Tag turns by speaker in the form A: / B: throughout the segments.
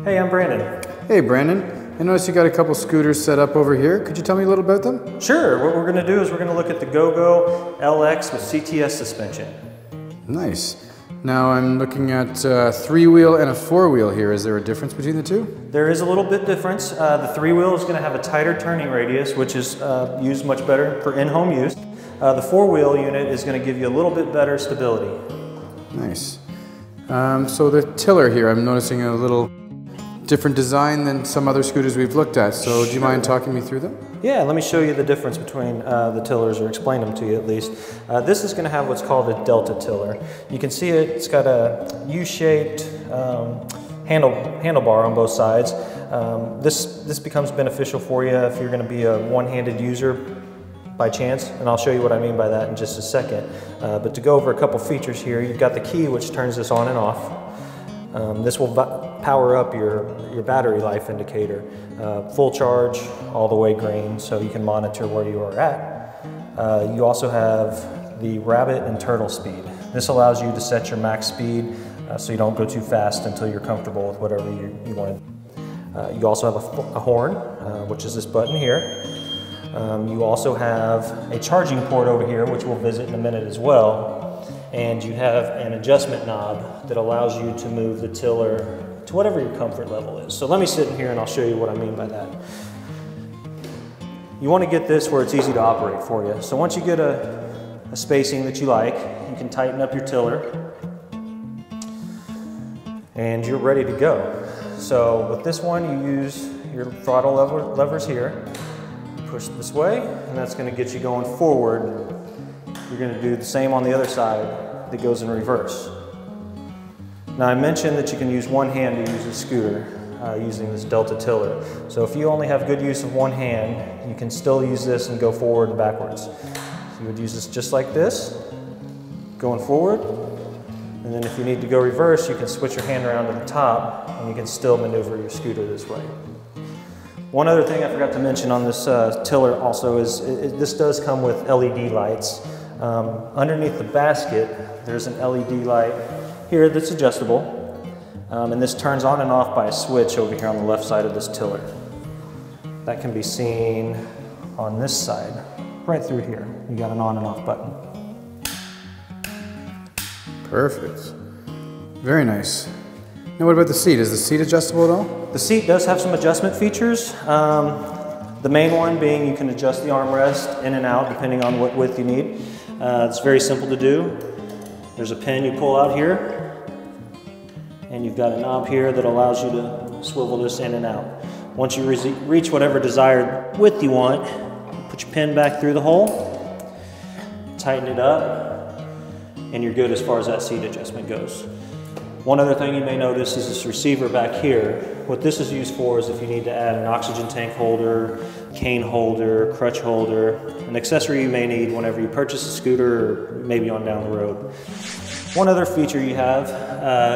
A: Hey, I'm Brandon.
B: Hey Brandon, I noticed you got a couple scooters set up over here. Could you tell me a little about them?
A: Sure, what we're going to do is we're going to look at the GoGo LX with CTS suspension.
B: Nice. Now I'm looking at a 3-wheel and a 4-wheel here. Is there a difference between the two?
A: There is a little bit difference. The 3-wheel is going to have a tighter turning radius, which is used much better for in-home use. The 4-wheel unit is going to give you a little bit better stability.
B: Nice. So the tiller here, I'm noticing a little different design than some other scooters we've looked at. So do you mind talking me through them?
A: Yeah, let me show you the difference between the tillers, or explain them to you at least. This is going to have what's called a delta tiller. You can see it's got a U-shaped handlebar on both sides. This becomes beneficial for you if you're going to be a one-handed user by chance, and I'll show you what I mean by that in just a second. But to go over a couple features here, you've got the key which turns this on and off. This will power up your battery life indicator. Full charge, all the way green, so you can monitor where you are at. You also have the rabbit and turtle speed. This allows you to set your max speed so you don't go too fast until you're comfortable with whatever you want to do. You also have a horn, which is this button here. You also have a charging port over here, which we'll visit in a minute as well. And you have an adjustment knob that allows you to move the tiller to whatever your comfort level is. So let me sit in here and I'll show you what I mean by that. You want to get this where it's easy to operate for you. So once you get a spacing that you like, you can tighten up your tiller and you're ready to go. So with this one, you use your throttle levers here. Push this way, and that's going to get you going forward. You're going to do the same on the other side that goes in reverse. Now I mentioned that you can use one hand to use a scooter using this delta tiller. So if you only have good use of one hand, you can still use this and go forward and backwards. So you would use this just like this, going forward. And then if you need to go reverse, you can switch your hand around to the top and you can still maneuver your scooter this way. One other thing I forgot to mention on this tiller also is this does come with LED lights. Underneath the basket, there's an LED light here that's adjustable, and this turns on and off by a switch over here on the left side of this tiller. That can be seen on this side, right through here. You got an on and off button.
B: Perfect. Very nice. Now what about the seat? Is the seat adjustable at all?
A: The seat does have some adjustment features. The main one being you can adjust the armrest in and out depending on what width you need. It's very simple to do. There's a pin you pull out here, and you've got a knob here that allows you to swivel this in and out. Once you reach whatever desired width you want, put your pin back through the hole, tighten it up, and you're good as far as that seat adjustment goes. One other thing you may notice is this receiver back here. What this is used for is if you need to add an oxygen tank holder, cane holder, crutch holder, an accessory you may need whenever you purchase a scooter or maybe on down the road. One other feature you have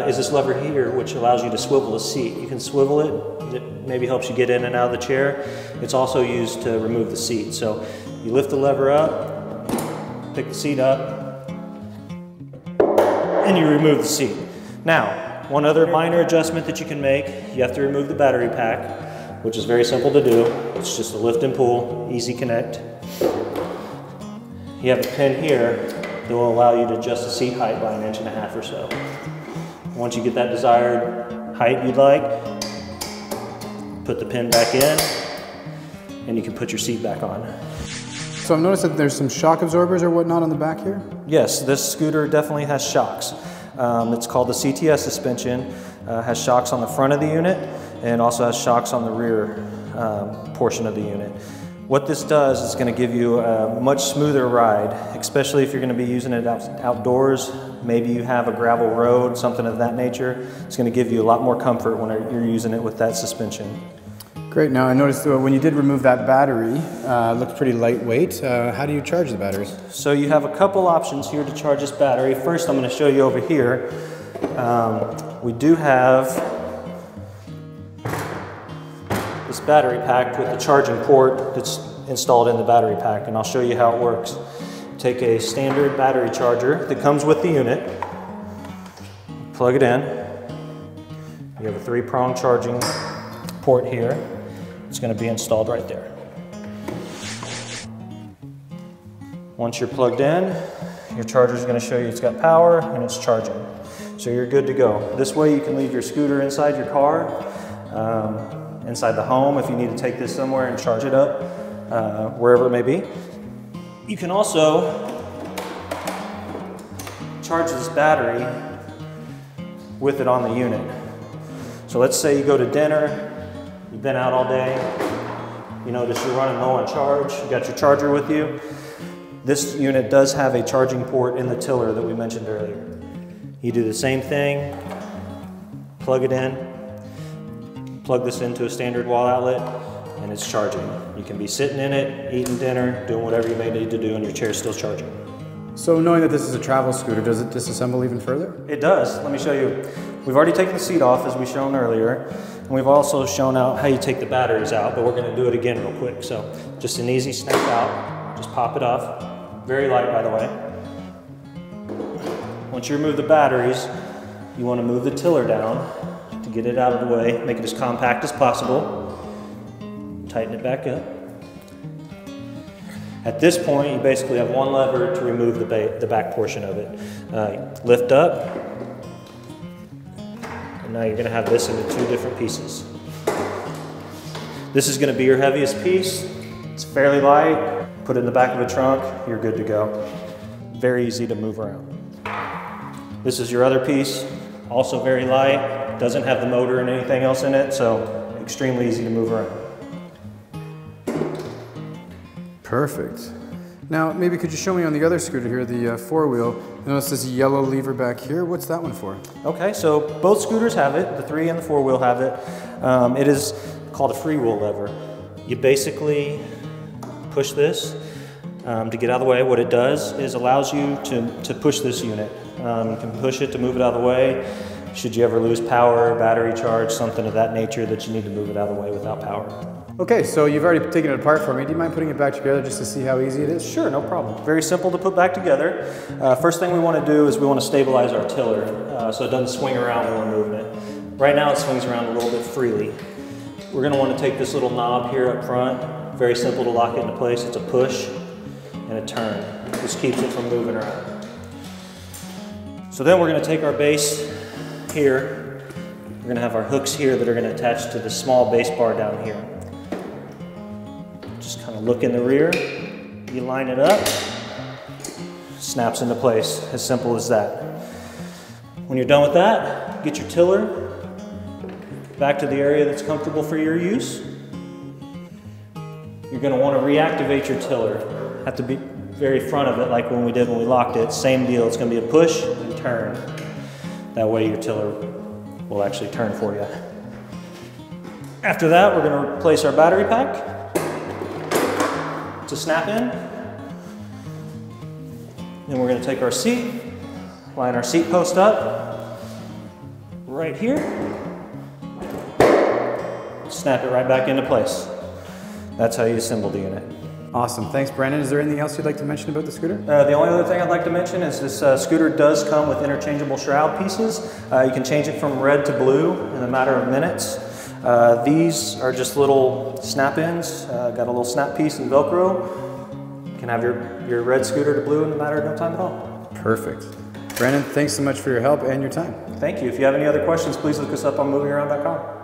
A: is this lever here, which allows you to swivel the seat. You can swivel it. It maybe helps you get in and out of the chair. It's also used to remove the seat. So you lift the lever up, pick the seat up, and you remove the seat. Now, one other minor adjustment that you can make, you have to remove the battery pack, which is very simple to do. It's just a lift and pull, easy connect. You have a pin here that will allow you to adjust the seat height by 1.5 inches or so. Once you get that desired height you'd like, put the pin back in, and you can put your seat back on.
B: So I've noticed that there's some shock absorbers or whatnot on the back here?
A: Yes, this scooter definitely has shocks. It's called the CTS Suspension. Has shocks on the front of the unit and also has shocks on the rear portion of the unit. What this does is going to give you a much smoother ride, especially if you're going to be using it outdoors. Maybe you have a gravel road, something of that nature. It's going to give you a lot more comfort when you're using it with that suspension.
B: Great. Now I noticed when you did remove that battery, it looked pretty lightweight. How do you charge the batteries?
A: So you have a couple options here to charge this battery. First, I'm going to show you over here. We do have this battery pack with the charging port that's installed in the battery pack, and I'll show you how it works. Take a standard battery charger that comes with the unit, plug it in, You have a 3-prong charging port here. It's going to be installed right there. Once you're plugged in, your charger is going to show you it's got power and it's charging. So you're good to go. This way you can leave your scooter inside your car, inside the home if you need to take this somewhere and charge it up, wherever it may be. You can also charge this battery with it on the unit. So let's say you go to dinner, you've been out all day, you notice you're running low on charge, you got your charger with you. This unit does have a charging port in the tiller that we mentioned earlier. You do the same thing, plug it in, plug this into a standard wall outlet, and it's charging. You can be sitting in it, eating dinner, doing whatever you may need to do, and your chair's still charging.
B: So knowing that this is a travel scooter, does it disassemble even further?
A: It does. Let me show you. We've already taken the seat off, as we shown earlier, and we've also shown out how you take the batteries out, but we're going to do it again real quick. So just an easy snap out, just pop it off. Very light, by the way. Once you remove the batteries, you want to move the tiller down to get it out of the way, make it as compact as possible. Tighten it back up. At this point, you basically have one lever to remove the back portion of it. Lift up, and now you're going to have this into 2 different pieces. This is going to be your heaviest piece. It's fairly light. Put it in the back of a trunk, you're good to go. Very easy to move around. This is your other piece, also very light, doesn't have the motor and anything else in it, so extremely easy to move around.
B: Perfect. Now, maybe could you show me on the other scooter here, the 4-wheel, notice this yellow lever back here. What's that one for? Okay, so both scooters have it, the 3 and the 4-wheel have it. It is called a freewheel lever. You basically push this to get out of the way. What it does is allows you to push this unit. You can push it to move it out of the way. Should you ever lose power, battery charge, something of that nature that you need to move it out of the way without power. Okay, so you've already taken it apart for me. Do you mind putting it back together just to see how easy it is?
A: Sure, no problem. Very simple to put back together. First thing we want to do is we want to stabilize our tiller so it doesn't swing around when we're moving it. Right now it swings around a little bit freely. We're going to want to take this little knob here up front. Very simple to lock it into place. It's a push and a turn. This keeps it from moving around. So then we're going to take our base here. We're going to have our hooks here that are going to attach to the small base bar down here. Just kind of look in the rear. You line it up. Snaps into place. As simple as that. When you're done with that, get your tiller back to the area that's comfortable for your use. You're going to want to reactivate your tiller. Have to be very front of it like when we did when we locked it. Same deal, it's going to be a push and turn. That way your tiller will actually turn for you. After that, we're going to replace our battery pack to snap in. Then we're going to take our seat, line our seat post up right here, snap it right back into place. That's how you assemble the unit.
B: Awesome, thanks Brandon. Is there anything else you'd like to mention about the scooter?
A: The only other thing I'd like to mention is this scooter does come with interchangeable shroud pieces. You can change it from red to blue in a matter of minutes. These are just little snap-ins, got a little snap piece and Velcro. You can have your red scooter to blue in a matter of no time at all.
B: Perfect. Brandon, thanks so much for your help and your time.
A: Thank you. If you have any other questions, please look us up on movingaround.com.